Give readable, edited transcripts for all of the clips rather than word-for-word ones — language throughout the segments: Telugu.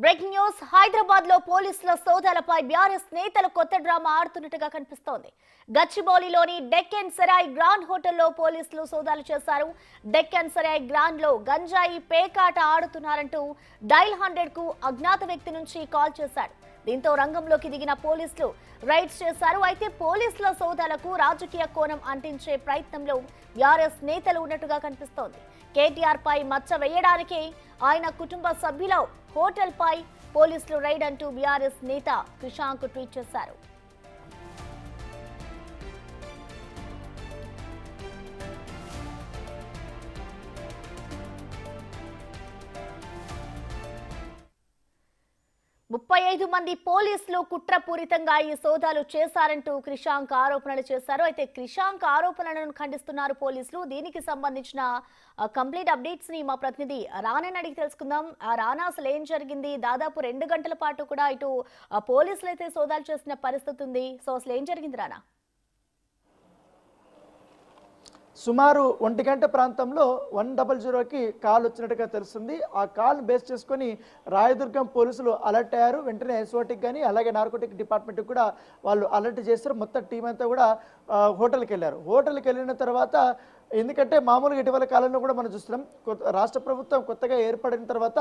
బ్రేకింగ్ న్యూస్ హైదరాబాద్ లో పోలీసుల సోదాలపై బీఆర్ఎస్ నేతలు కొత్త డ్రామా ఆడుతున్నట్టుగా కనిపిస్తోంది. గచ్చిబౌలిలోని డెక్కన్ సరాయ్ గ్రాండ్ హోటల్లో పోలీసులు సోదాలు చేశారు. డెక్కన్ సరాయ్ గ్రాండ్ లో గంజాయి పేకాట ఆడుతున్నారంటూ డైల్ 100 కు అజ్ఞాత వ్యక్తి నుంచి కాల్ చేశాడు. దీంతో రంగంలోకి దిగిన పోలీసులు రైడ్స్ చేశారు. అయితే పోలీసుల సోదాలకు రాజకీయ కోణం అంటించే ప్రయత్నంలో బీఆర్ఎస్ నేతలు ఉన్నట్టుగా కనిపిస్తోంది. కేటీఆర్ పై మచ్చ వేయడానికి ఆయన కుటుంబ సభ్యుల హోటల్ పై పోలీసులు రైడ్ అంటూ బీఆర్ఎస్ నేత క్రిషాంక్ ట్వీట్ చేశారు. ముప్పై 35 మంది పోలీసులు కుట్రపూరితంగా ఈ సోదాలు చేశారంటూ క్రిషాంక్ ఆరోపణలు చేశారు. అయితే క్రిషాంక్ ఆరోపణలను ఖండిస్తున్నారు పోలీసులు. దీనికి సంబంధించిన కంప్లీట్ అప్డేట్స్ ని మా ప్రతినిధి రానాని అడిగి తెలుసుకుందాం. రానా, అసలు ఏం జరిగింది? దాదాపు 2 గంటల పాటు కూడా ఇటు పోలీసులు అయితే సోదాలు చేసిన పరిస్థితి ఉంది. సో అసలు ఏం జరిగింది రానా? సుమారు 1 గంట ప్రాంతంలో 100కి కాల్ వచ్చినట్టుగా తెలుస్తుంది. ఆ కాల్ బేస్ చేసుకొని రాయదుర్గం పోలీసులు అలర్ట్ అయ్యారు. వెంటనే ఎస్ఓటికి కానీ అలాగే నార్కోటిక్ డిపార్ట్మెంట్కి కూడా వాళ్ళు అలర్ట్ చేస్తారు. మొత్తం టీం అంతా కూడా హోటల్కి వెళ్ళారు. హోటల్కి వెళ్ళిన తర్వాత ఎందుకంటే మామూలుగా ఇటీవల కాలంలో కూడా మనం చూస్తున్నాం, రాష్ట్ర ప్రభుత్వం కొత్తగా ఏర్పడిన తర్వాత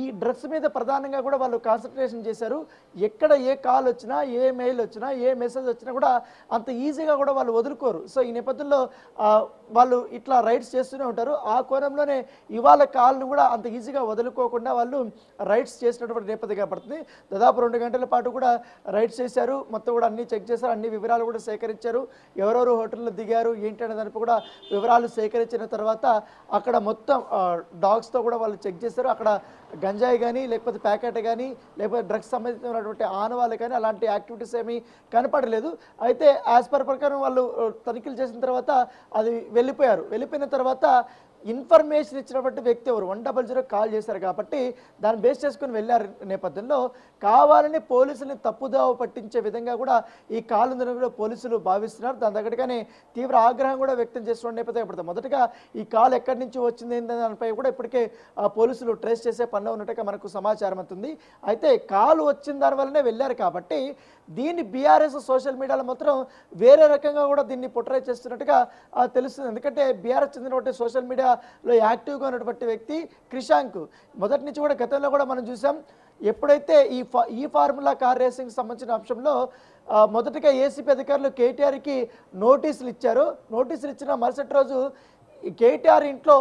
ఈ డ్రగ్స్ మీద ప్రధానంగా కూడా వాళ్ళు కాన్సన్ట్రేషన్ చేశారు. ఎక్కడ ఏ కాల్ వచ్చినా, ఏ మెయిల్ వచ్చినా, ఏ మెసేజ్ వచ్చినా కూడా అంత ఈజీగా కూడా వాళ్ళు వదులుకోరు. సో ఈ నేపథ్యంలో వాళ్ళు ఇట్లా రైడ్స్ చేస్తూనే ఉంటారు. ఆ కోణంలోనే ఇవాళ కాల్ను కూడా అంత ఈజీగా వదులుకోకుండా వాళ్ళు రైడ్స్ చేసినటువంటి నేపథ్యం కనపడుతుంది. దాదాపు 2 గంటల పాటు కూడా రైడ్స్ చేశారు. మొత్తం కూడా అన్ని చెక్ చేశారు, అన్ని వివరాలు కూడా సేకరించారు. ఎవరెవరు హోటల్లో దిగారు ఏంటి అనే దానిపై కూడా వివరాలు సేకరించిన తర్వాత అక్కడ మొత్తం డాగ్స్తో కూడా వాళ్ళు చెక్ చేశారు. అక్కడ గంజాయి కానీ లేకపోతే ప్యాకెట్ కానీ లేకపోతే డ్రగ్స్ సంబంధించినటువంటి ఆనవాళ్ళు కానీ అలాంటి యాక్టివిటీస్ ఏమీ కనపడలేదు. అయితే యాజ్ పర్ ప్రకారం వాళ్ళు తనిఖీలు చేసిన తర్వాత అది వెళ్ళిపోయిన తర్వాత ఇన్ఫర్మేషన్ ఇచ్చినటువంటి వ్యక్తి ఎవరు 100 కాల్ చేశారు కాబట్టి దాన్ని బేస్ చేసుకుని వెళ్ళారు. నేపథ్యంలో కావాలని పోలీసుల్ని తప్పుదావ పట్టించే విధంగా కూడా ఈ కాల్ ఉందని పోలీసులు భావిస్తున్నారు. దాని దగ్గరగానే తీవ్ర ఆగ్రహం కూడా వ్యక్తం చేస్తున్న నేపథ్యం పడుతుంది. మొదటగా ఈ కాల్ ఎక్కడి నుంచి వచ్చింది దానిపై కూడా ఇప్పటికే పోలీసులు ట్రేస్ చేసే పనిలో ఉన్నట్టుగా మనకు సమాచారం అవుతుంది. అయితే కాల్ వచ్చిన దానివల్లనే వెళ్ళారు కాబట్టి దీన్ని బీఆర్ఎస్ సోషల్ మీడియాలో మాత్రం వేరే రకంగా కూడా దీన్ని పొట్రై చేస్తున్నట్టుగా తెలుస్తుంది. ఎందుకంటే బీఆర్ఎస్ చెందినటువంటి సోషల్ మీడియాలో యాక్టివ్గా ఉన్నటువంటి వ్యక్తి క్రిషాంక్ మొదటి నుంచి కూడా గతంలో కూడా మనం చూసాం. ఎప్పుడైతే ఈ ఫార్ములా కార్ రేసింగ్ సంబంధించిన అంశంలో మొదటగా ఏసీపీ అధికారులు కేటీఆర్కి నోటీసులు ఇచ్చారు. నోటీసులు ఇచ్చిన మరుసటి రోజు కేటీఆర్ ఇంట్లో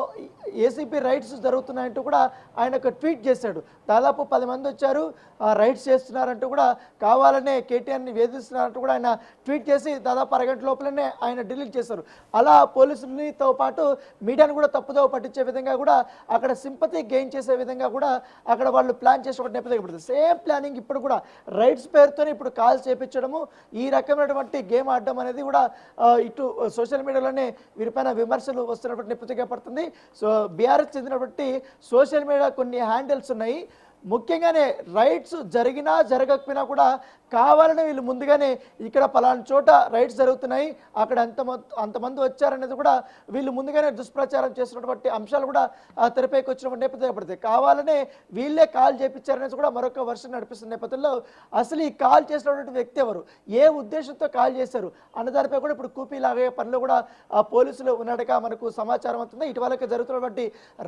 ఏసీపీ రైడ్స్ జరుగుతున్నాయంటూ కూడా ఆయన ఒక ట్వీట్ చేశాడు. దాదాపు 10 మంది వచ్చారు, రైడ్స్ చేస్తున్నారంటూ కూడా కావాలనే కేటీఆర్ని వేధిస్తున్నారంటూ కూడా ఆయన ట్వీట్ చేసి దాదాపు అరగంట లోపలనే ఆయన డిలీట్ చేశారు. అలా పోలీసులతో పాటు మీడియాను కూడా తప్పుదోవ పట్టించే విధంగా కూడా అక్కడ సింపతి గెయిన్ చేసే విధంగా కూడా అక్కడ వాళ్ళు ప్లాన్ చేసే నేపథ్యం పడుతుంది. సేమ్ ప్లానింగ్ ఇప్పుడు కూడా రైడ్స్ పేరుతోనే ఇప్పుడు కాల్స్ చేయించడము, ఈ రకమైనటువంటి గేమ్ ఆడడం అనేది కూడా ఇటు సోషల్ మీడియాలోనే వీరిపైన విమర్శలు వస్తున్నటువంటి నేపథ్యంగా పడుతుంది. సో బీఆర్ఎస్ చెందినటువంటి సోషల్ మీడియా కొన్ని హ్యాండిల్స్ ఉన్నాయి. ముఖ్యంగానే రైడ్స్ జరిగినా జరగకపోయినా కూడా కావాలని వీళ్ళు ముందుగానే ఇక్కడ పలానా చోట రైడ్స్ జరుగుతున్నాయి, అక్కడ అంతమంది వచ్చారనేది కూడా వీళ్ళు ముందుగానే దుష్ప్రచారం చేస్తున్నటువంటి అంశాలు కూడా తెరపైకి వచ్చినటువంటి నేపథ్యం పడుతుంది. కావాలనే వీళ్ళే కాల్ చేయించారనేది కూడా మరొక వర్షన్ నడిపిస్తున్న నేపథ్యంలో అసలు ఈ కాల్ చేసినటువంటి వ్యక్తి ఎవరు, ఏ ఉద్దేశంతో కాల్ చేశారు అన్న దానిపై కూడా ఇప్పుడు కూపీలాగే పనిలో కూడా పోలీసులు ఉన్నట్టుగా మనకు సమాచారం అవుతుంది. ఇటీవలకి జరుగుతున్నటువంటి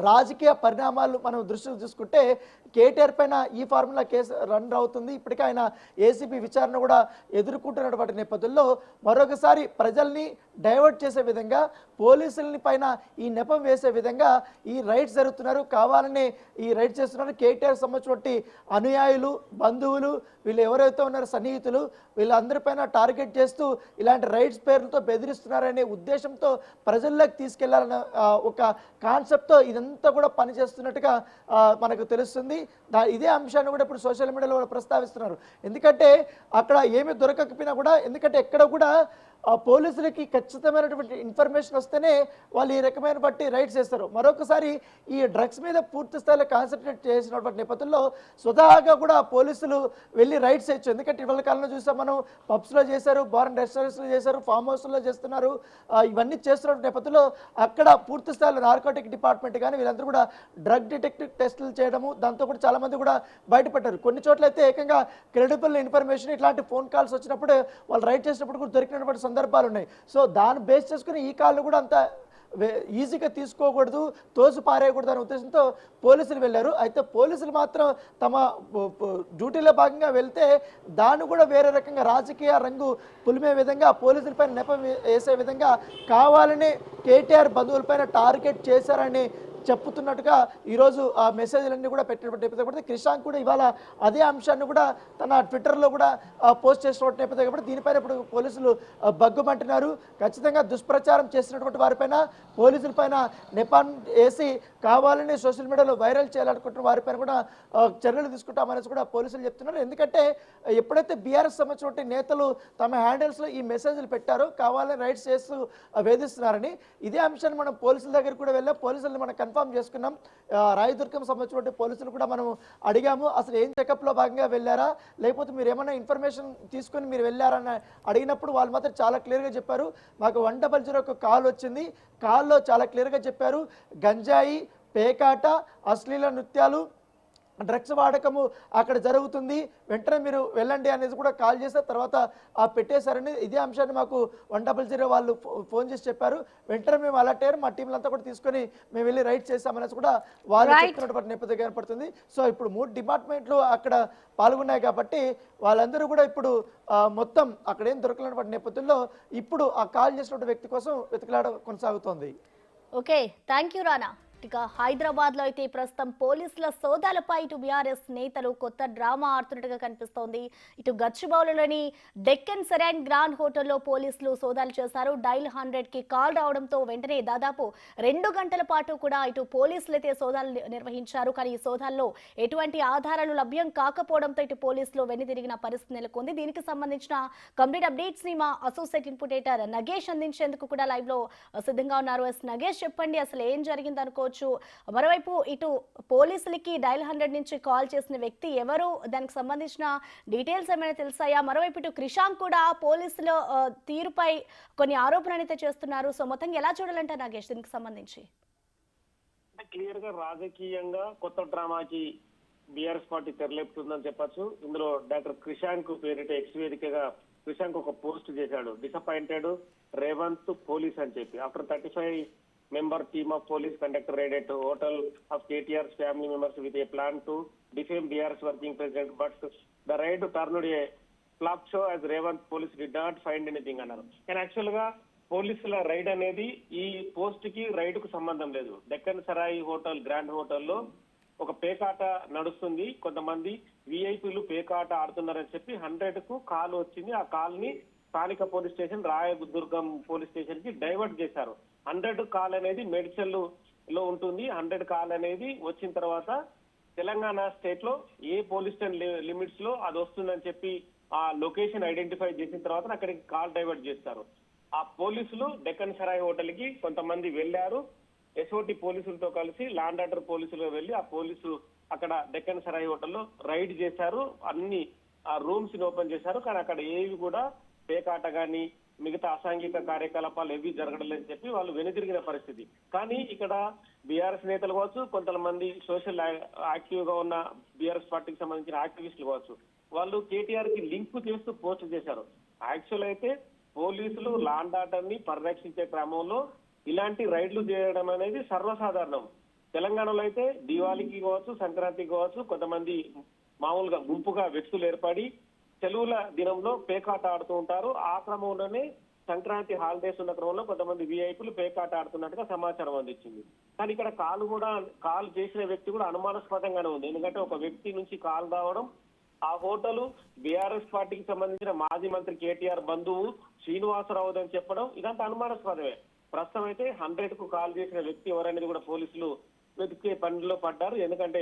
రాజకీయ పరిణామాలు మనం దృష్టిలో చూసుకుంటే కేటీఆర్ పైన ఈ ఫార్ములా కేసు రన్ అవుతుంది. ఇప్పటికే ఆయన ఏసీపీ విచారణ కూడా ఎదుర్కొంటున్నటువంటి నేపథ్యంలో మరొకసారి ప్రజల్ని డైవర్ట్ చేసే విధంగా పోలీసులని పైన ఈ నెపం వేసే విధంగా ఈ రైడ్స్ జరుగుతున్నారు, కావాలనే ఈ రైడ్స్ చేస్తున్నారు. కేటీఆర్ సంబంధించినటువంటి అనుయాయులు, బంధువులు, వీళ్ళు ఎవరైతే ఉన్నారో సన్నిహితులు, వీళ్ళందరిపైన టార్గెట్ చేస్తూ ఇలాంటి రైడ్స్ పేర్లతో బెదిరిస్తున్నారనే ఉద్దేశంతో ప్రజల్లోకి తీసుకెళ్లాలన్న ఒక కాన్సెప్ట్తో ఇదంతా కూడా పనిచేస్తున్నట్టుగా మనకు తెలుస్తుంది. ఇదే అంశాన్ని కూడా ఇప్పుడు సోషల్ మీడియాలో కూడా ప్రస్తావిస్తున్నారు. ఎందుకంటే అక్కడ ఏమి దొరకకపోయినా కూడా, ఎందుకంటే ఎక్కడ కూడా పోలీసులకి ఖచ్చితమైనటువంటి ఇన్ఫర్మేషన్ వస్తే చేస్తేనే వాళ్ళు ఈ రకమైన బట్టి రైడ్స్ చేస్తారు. మరొకసారి ఈ డ్రగ్స్ మీద పూర్తి స్థాయిలో కాన్సన్ట్రేట్ చేసినటువంటి నేపథ్యంలో స్వతహాగా కూడా పోలీసులు వెళ్ళి రైడ్స్ చేయొచ్చు. ఎందుకంటే ఇవాళ కాలంలో చూసాం మనం, పబ్స్లో చేశారు, బార్ అండ్ రెస్టారెంట్స్లో చేశారు, ఫామ్ హౌస్లో చేస్తున్నారు. ఇవన్నీ చేస్తున్న నేపథ్యంలో అక్కడ పూర్తి స్థాయిలో నార్కోటిక్ డిపార్ట్మెంట్ కానీ వీళ్ళందరూ కూడా డ్రగ్ డిటెక్టివ్ టెస్టులు చేయడము, దాంతో కూడా చాలా మంది కూడా బయటపడ్డారు. కొన్ని చోట్ల అయితే ఏకంగా క్రెడిబుల్ ఇన్ఫర్మేషన్ ఇట్లాంటి ఫోన్ కాల్స్ వచ్చినప్పుడు వాళ్ళు రైడ్ చేసినప్పుడు కూడా దొరికినటువంటి సందర్భాలు ఉన్నాయి. సో దాన్ని బేస్ చేసుకుని ఈ కాల్ను కూడా అంత ఈజీగా తీసుకోకూడదు, తోసి పారేయకూడదు అనే ఉద్దేశంతో పోలీసులు వెళ్ళారు. అయితే పోలీసులు మాత్రం తమ డ్యూటీలో భాగంగా వెళ్తే దాన్ని కూడా వేరే రకంగా రాజకీయ రంగు పులిమే విధంగా, పోలీసులపైన నెపం వేసే విధంగా కావాలని కేటీఆర్ బంధువులపైన టార్గెట్ చేశారని చెప్పుతున్నట్టుగా ఈరోజు ఆ మెసేజ్లన్నీ కూడా పెట్టినటువంటి నేపథ్యం కాబట్టి క్రిషాంక్ కూడా ఇవాళ అదే అంశాన్ని కూడా తన ట్విట్టర్లో కూడా పోస్ట్ చేసినటువంటి నేపథ్యం కాబట్టి దీనిపైన ఇప్పుడు పోలీసులు బగ్గుమంటున్నారు. ఖచ్చితంగా దుష్ప్రచారం చేసినటువంటి వారిపైన, పోలీసులపైన నెపాన్ వేసి కావాలని సోషల్ మీడియాలో వైరల్ చేయాలనుకుంటున్న వారిపైన కూడా చర్యలు తీసుకుంటామనేసి కూడా పోలీసులు చెప్తున్నారు. ఎందుకంటే ఎప్పుడైతే బీఆర్ఎస్ సంబంధించినటువంటి నేతలు తమ హ్యాండిల్స్లో ఈ మెసేజ్లు పెట్టారో కావాలని రైట్స్ చేస్తూ వేధిస్తున్నారని, ఇదే అంశాన్ని మనం పోలీసుల దగ్గర కూడా వెళ్ళాం. పోలీసులను మనం కన్ఫర్మ్ చేసుకున్నాం. రాయదుర్గం సంబంధించినటువంటి పోలీసులు కూడా మనం అడిగాము, అసలు ఏం చెకప్లో భాగంగా వెళ్ళారా, లేకపోతే మీరు ఏమైనా ఇన్ఫర్మేషన్ తీసుకొని మీరు వెళ్ళారని అడిగినప్పుడు వాళ్ళు మాత్రం చాలా క్లియర్గా చెప్పారు. మాకు 100 కాల్ వచ్చింది, కాల్లో చాలా క్లియర్గా చెప్పారు గంజాయి, పేకాట, అశ్లీల నృత్యాలు, డ్రగ్స్ వాడకము అక్కడ జరుగుతుంది, వెంటనే మీరు వెళ్ళండి అనేది కూడా కాల్ చేసిన తర్వాత పెట్టేశారని ఇదే అంశాన్ని మాకు 100 వాళ్ళు ఫోన్ చేసి చెప్పారు. వెంటనే మేము అలర్ట్ అయ్యారు, మా టీంలంతా కూడా తీసుకొని మేము వెళ్ళి రైడ్ చేశామనేసి కూడా వాళ్ళు చెప్తున్నటువంటి నేపథ్యం కనపడుతుంది. సో ఇప్పుడు 3 డిపార్ట్మెంట్లు అక్కడ పాల్గొన్నాయి కాబట్టి వాళ్ళందరూ కూడా ఇప్పుడు మొత్తం అక్కడ ఏం దొరకలేనటువంటి నేపథ్యంలో ఇప్పుడు ఆ కాల్ చేసినటువంటి వ్యక్తి కోసం వెతుకులాడ కొనసాగుతోంది. ఓకే, థ్యాంక్ యూ రానా. ఇక హైదరాబాద్ లో అయితే ప్రస్తుతం పోలీసుల సోదాలపై ఇటు బీఆర్ఎస్ నేతలు కొత్త డ్రామా ఆడుతున్నట్టుగా కనిపిస్తోంది. ఇటు గచ్చిబౌలిలోని డెక్కన్ సెరైన్ గ్రాండ్ హోటల్లో పోలీసులు సోదాలు చేశారు. డైల్ 100కి కాల్ రావడంతో వెంటనే దాదాపు 2 గంటల పాటు కూడా ఇటు పోలీసులు అయితే సోదాలు నిర్వహించారు. కానీ ఈ సోదాల్లో ఎటువంటి ఆధారాలు లభ్యం కాకపోవడంతో ఇటు పోలీసులు వెనుదిరిగిన పరిస్థితి నెలకొంది. దీనికి సంబంధించిన కంప్లీట్ అప్డేట్స్ ని మా అసోసియేట్ ఇన్పుటేటర్ నగేష్ అందించేందుకు కూడా లైవ్ లో సిద్ధంగా ఉన్నారు. నగేష్, చెప్పండి అసలు ఏం జరిగింది అనుకోవచ్చు. మరోవైపు ఇటు పోలీసులకి డైల్ 100 నుంచి కాల్ చేసిన వ్యక్తి ఎవరు, దానికి సంబంధించిన డీటెయిల్స్ ఏమైనా తెలుసాయా? మరోవైపు ఇటు క్రిషాంక్ కూడా పోలీసుల తీరుపై కొన్ని ఆరోపణలు అయితే చేస్తున్నారు. సో మొత్తంగా ఎలా చూడాలంటే నాగేష్ దీనికి సంబంధించి? క్లియర్ గా రాజకీయంగా కొత్త డ్రామాకి బీఆర్ఎస్ పార్టీ తెరలేపుతుందని చెప్పొచ్చు. ఇందులో డాక్టర్ క్రిషాంక్ పేరిట ఎక్స్ వేదికగా క్రిషాంక్ ఒక పోస్ట్ చేశాడు, డిసప్పాయింటెడ్ రేవంత్ పోలీస్ అని చెప్పి. After 35 member team of police conducted raid at hotel of KTR's family members with a plan to defame BR's working president, but the raid turned a flop show as Revanth police did not find anything అన్నారు. కానీ యాక్చువల్ గా పోలీసుల రైడ్ అనేది ఈ పోస్ట్ కి రైడ్ కు సంబంధం లేదు. డెక్కన్ సరాయి హోటల్ గ్రాండ్ హోటల్లో ఒక పేకాట నడుస్తుంది, కొంతమంది విఐపీలు పేకాట ఆడుతున్నారని చెప్పి 100కు కాల్ వచ్చింది. ఆ కాల్ ని స్థానిక police station Rayadurgam police station కి డైవర్ట్ చేశారు. 100 కాల్ అనేది మేడ్చల్ లో ఉంటుంది. 100 కాల్ అనేది వచ్చిన తర్వాత తెలంగాణ స్టేట్ లో ఏ పోలీస్ స్టేషన్ లిమిట్స్ లో అది వస్తుందని చెప్పి ఆ లొకేషన్ ఐడెంటిఫై చేసిన తర్వాత అక్కడికి కాల్ డైవర్ట్ చేస్తారు. ఆ పోలీసులు డెక్కన్ సరాయ్ హోటల్ కి కొంతమంది వెళ్లారు. ఎస్ఓటి పోలీసులతో కలిసి లాండ్ ఆర్డర్ పోలీసులు వెళ్లి ఆ పోలీసు అక్కడ డెక్కన్ సరాయ్ హోటల్లో రైడ్ చేశారు. అన్ని ఆ రూమ్స్ ని ఓపెన్ చేశారు. కానీ అక్కడ ఏవి కూడా పేకాట గాని మిగతా అసాంఘిక కార్యకలాపాలు ఏవి జరగడం లేదని చెప్పి వాళ్ళు వెనుదిరిగిన పరిస్థితి. కానీ ఇక్కడ బీఆర్ఎస్ నేతలు కావచ్చు, కొంతమంది సోషల్ యాక్టివ్ గా ఉన్న బీఆర్ఎస్ పార్టీకి సంబంధించిన యాక్టివిస్టులు కావచ్చు, వాళ్ళు కేటీఆర్ కి లింక్ చేస్తూ పోస్ట్ చేశారు. యాక్చువల్ అయితే పోలీసులు లాండ్ ఆర్డర్ ని పరిరక్షించే క్రమంలో ఇలాంటి రైడ్లు చేయడం అనేది సర్వసాధారణం. తెలంగాణలో అయితే దీవాళికి కావచ్చు, సంక్రాంతికి కావచ్చు, కొంతమంది మామూలుగా గుంపుగా వ్యక్తులు ఏర్పడి సెలవుల దినంలో పేకాట ఆడుతూ ఉంటారు. ఆ క్రమంలోనే సంక్రాంతి హాలిడేస్ ఉన్న క్రమంలో కొంతమంది విఐపీలు పేకాట ఆడుతున్నట్టుగా సమాచారం అందించింది. కానీ ఇక్కడ కాల్ చేసిన వ్యక్తి కూడా అనుమానాస్పదంగానే ఉంది. ఎందుకంటే ఒక వ్యక్తి నుంచి కాల్ రావడం, ఆ హోటల్ బీఆర్ఎస్ పార్టీకి సంబంధించిన మాజీ మంత్రి కేటీఆర్ బంధువు శ్రీనివాసరావు అని చెప్పడం, ఇదంతా అనుమానాస్పదమే. ప్రస్తుతం అయితే 100కు కాల్ చేసిన వ్యక్తి ఎవరనేది కూడా పోలీసులు వెతికే పనిలో పడ్డారు. ఎందుకంటే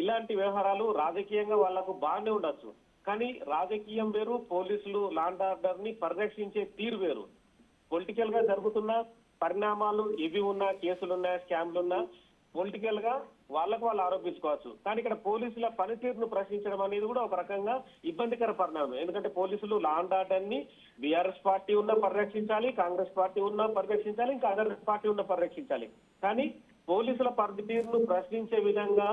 ఇలాంటి వ్యవహారాలు రాజకీయంగా వాళ్లకు బాగానే ఉండొచ్చు, కానీ రాజకీయం వేరు, పోలీసులు లాండ్ ఆర్డర్ ని పరిరక్షించే తీరు వేరు. పొలిటికల్ గా జరుగుతున్న పరిణామాలు ఇవి ఉన్నా, కేసులున్నా, స్కామ్లున్నా పొలిటికల్ గా వాళ్ళకు వాళ్ళు ఆరోపించుకోవచ్చు. కానీ ఇక్కడ పోలీసుల పనితీరును ప్రశ్నించడం అనేది కూడా ఒక రకంగా ఇబ్బందికర పరిణామం. ఎందుకంటే పోలీసులు లా అండ్ ఆర్డర్ ని బీఆర్ఎస్ పార్టీ ఉన్నా పరిరక్షించాలి, కాంగ్రెస్ పార్టీ ఉన్నా పరిరక్షించాలి, ఇంకా అదర్ పార్టీ ఉన్నా పరిరక్షించాలి. కానీ పోలీసుల పనితీరును ప్రశ్నించే విధంగా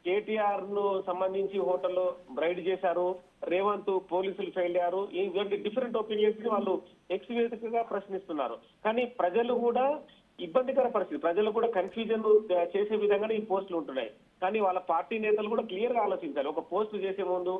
కేటీఆర్ ను సంబంధించి హోటల్లో రైడ్ చేశారు, రేవంత్ పోలీసులు ఫెయిల్ అయ్యారు, ఇటువంటి డిఫరెంట్ ఒపీనియన్స్ ని వాళ్ళు ఎక్స్ వేదికగా ప్రశ్నిస్తున్నారు. కానీ ప్రజలు కూడా ఇబ్బందికర పరిస్థితి, ప్రజలు కూడా కన్ఫ్యూజన్ చేసే విధంగానే ఈ పోస్టులు ఉంటున్నాయి. కానీ వాళ్ళ పార్టీ నేతలు కూడా క్లియర్ గా ఆలోచించాలి. ఒక పోస్ట్ చేసే ముందు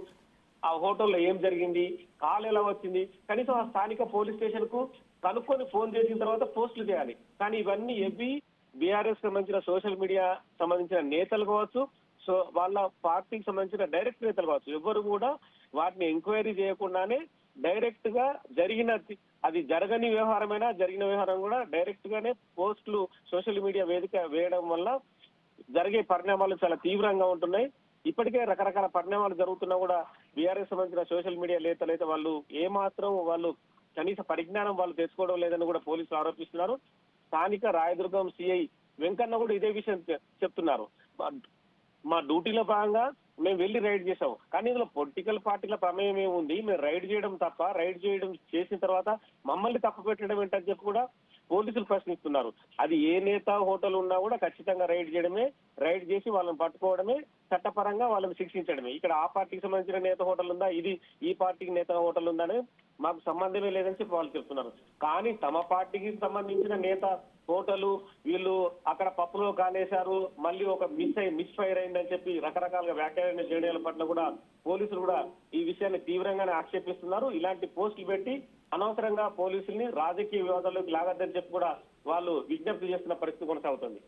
ఆ హోటల్లో ఏం జరిగింది, కాల్ ఎలా వచ్చింది, కనీసం ఆ స్థానిక పోలీస్ స్టేషన్ కు కనుక్కొని ఫోన్ చేసిన తర్వాత పోస్టులు చేయాలి. కానీ ఇవన్నీ ఎవ్వి బీఆర్ఎస్ సంబంధించిన సోషల్ మీడియా సంబంధించిన నేతలు కావచ్చు, సో వాళ్ళ పార్టీకి సంబంధించిన డైరెక్ట్ నేతలు కావచ్చు, ఎవరు కూడా వాటిని ఎంక్వైరీ చేయకుండానే డైరెక్ట్ గా అది జరగని వ్యవహారమైనా జరిగిన వ్యవహారం కూడా డైరెక్ట్ గానే పోస్టులు సోషల్ మీడియా వేదిక వేయడం వల్ల జరిగే పరిణామాలు చాలా తీవ్రంగా ఉంటున్నాయి. ఇప్పటికే రకరకాల పరిణామాలు జరుగుతున్నా కూడా బీఆర్ఎస్ సంబంధించిన సోషల్ మీడియా నేతలు అయితే వాళ్ళు కనీస పరిజ్ఞానం వాళ్ళు తెచ్చుకోవడం లేదని కూడా పోలీసులు ఆరోపిస్తున్నారు. స్థానిక రాయదుర్గం సిఐ వెంకన్న కూడా ఇదే విషయం చెప్తున్నారు. మా డ్యూటీలో భాగంగా మేము వెళ్ళి రైడ్ చేసాం, కానీ ఇందులో పొలిటికల్ పార్టీల ప్రమేయం ఏముంది, మేము రైడ్ చేయడం తప్ప, చేసిన తర్వాత మమ్మల్ని తప్పు పెట్టడం ఏంటని చెప్పి కూడా పోలీసులు ప్రశ్నిస్తున్నారు. అది ఏ నేత హోటల్ ఉన్నా కూడా ఖచ్చితంగా రైడ్ చేసి వాళ్ళని పట్టుకోవడమే, చట్టపరంగా వాళ్ళని శిక్షించడమే. ఇక్కడ ఆ పార్టీకి సంబంధించిన నేత హోటల్ ఉందా, ఈ పార్టీకి నేత హోటల్ ఉందా అని మాకు సంబంధమే లేదని చెప్పి వాళ్ళు చెప్తున్నారు. కానీ తమ పార్టీకి సంబంధించిన నేత హోటలు వీళ్ళు అక్కడ పప్పులో కాలేశారు, మళ్ళీ ఒక మిస్ ఫైర్ అయిందని చెప్పి రకరకాలుగా వ్యాఖ్యానం చేయడం పట్ల కూడా పోలీసులు కూడా ఈ విషయాన్ని తీవ్రంగానే ఆక్షేపిస్తున్నారు. ఇలాంటి పోస్టులు పెట్టి అనవసరంగా పోలీసుల్ని రాజకీయ వివాదాల్లోకి లాగద్దని చెప్పి కూడా వాళ్ళు విజ్ఞప్తి చేస్తున్న పరిస్థితి కొనసాగుతుంది.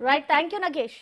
Right, thank you Nagesh.